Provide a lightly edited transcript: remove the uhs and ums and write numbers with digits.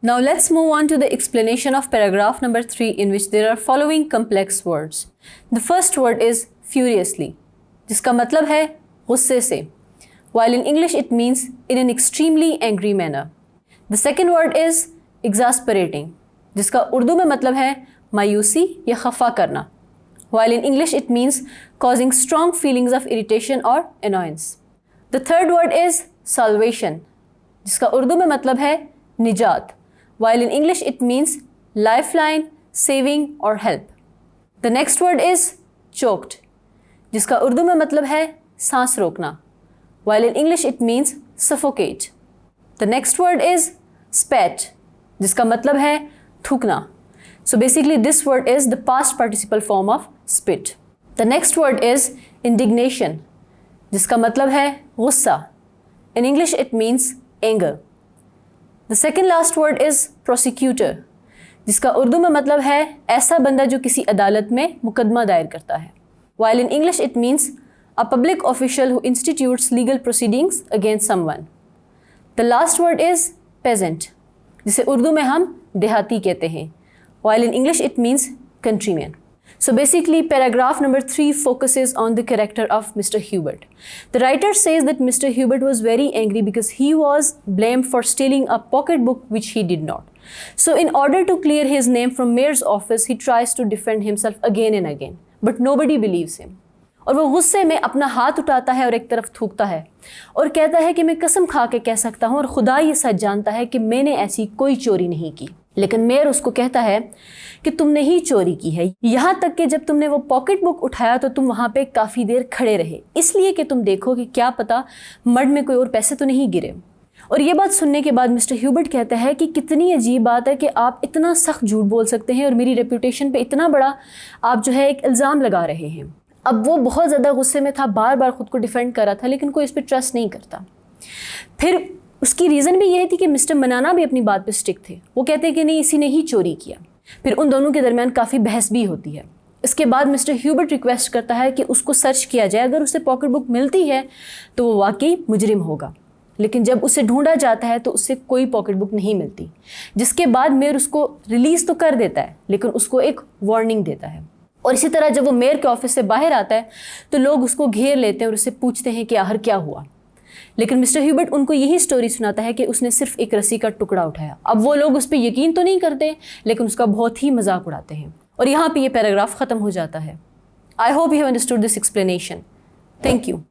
Now let's move on to the explanation of paragraph number 3, in which there are following complex words. The first word is furiously, जिसका मतलब है गुस्से से, while in English it means in an extremely angry manner. The second word is exasperating, जिसका उर्दू में मतलब है मायूसी या खफा करना, while in English it means causing strong feelings of irritation or annoyance. The third word is salvation, जिसका उर्दू में मतलब है निजात, while in English it means lifeline, saving or help. The next word is choked, जिसका उर्दू में मतलब है सांस रोकना, while in English it means suffocate. The next word is spat, जिसका मतलब है थूकना. So basically this word is the past participle form of spit. The next word is indignation, जिसका मतलब है गुस्सा. In English it means anger. The second last word is prosecutor, जिसका उर्दू में मतलब है ऐसा बंदा जो किसी अदालत में मुकदमा दायर करता है, while in English it means a public official who institutes legal proceedings against someone. The last word is peasant, जिसे उर्दू में हम देहाती कहते हैं, while in English it means countryman. So basically paragraph number 3 focuses on the character of Mr. Hubert. The writer says that Mr. Hubert was very angry because he was blamed for stealing a pocketbook which he did not. So in order to clear his name from mayor's office, he tries to defend himself again and again, but nobody believes him. और वो गुस्से में अपना हाथ उठाता है और एक तरफ थूकता है और कहता है कि मैं कसम खा के कह सकता हूँ और खुदा ये सच जानता है कि मैंने ऐसी कोई चोरी नहीं की. लेकिन मेयर उसको कहता है कि तुमने ही चोरी की है, यहाँ तक कि जब तुमने वो पॉकेट बुक उठाया तो तुम वहाँ पे काफ़ी देर खड़े रहे, इसलिए कि तुम देखो कि क्या पता मड में कोई और पैसे तो नहीं गिरे. और ये बात सुनने के बाद मिस्टर ह्यूबर्ट कहता है कि कितनी अजीब बात है कि आप इतना सख्त झूठ बोल सकते हैं और मेरी रेपुटेशन पे इतना बड़ा आप जो है एक इल्ज़ाम लगा रहे हैं. अब वो बहुत ज़्यादा गुस्से में था, बार बार ख़ुद को डिफेंड कर रहा था, लेकिन कोई इस पर ट्रस्ट नहीं करता. फिर उसकी रीज़न भी ये थी कि मिस्टर मनाना भी अपनी बात पे स्टिक थे. वो कहते हैं कि नहीं, इसी ने ही चोरी किया. फिर उन दोनों के दरमियान काफ़ी बहस भी होती है. इसके बाद मिस्टर ह्यूबर्ट रिक्वेस्ट करता है कि उसको सर्च किया जाए, अगर उसे पॉकेट बुक मिलती है तो वो वाकई मुजरिम होगा. लेकिन जब उसे ढूंढा जाता है तो उससे कोई पॉकेट बुक नहीं मिलती, जिसके बाद मेयर उसको रिलीज़ तो कर देता है लेकिन उसको एक वार्निंग देता है. और इसी तरह जब वो मेयर के ऑफिस से बाहर आता है तो लोग उसको घेर लेते हैं और उससे पूछते हैं कि आखिर क्या हुआ. लेकिन मिस्टर ह्यूबर्ट उनको यही स्टोरी सुनाता है कि उसने सिर्फ एक रस्सी का टुकड़ा उठाया. अब वो लोग उस पर यकीन तो नहीं करते लेकिन उसका बहुत ही मजाक उड़ाते हैं. और यहाँ पे ये पैराग्राफ ख़त्म हो जाता है. I hope you have understood this explanation. Thank you.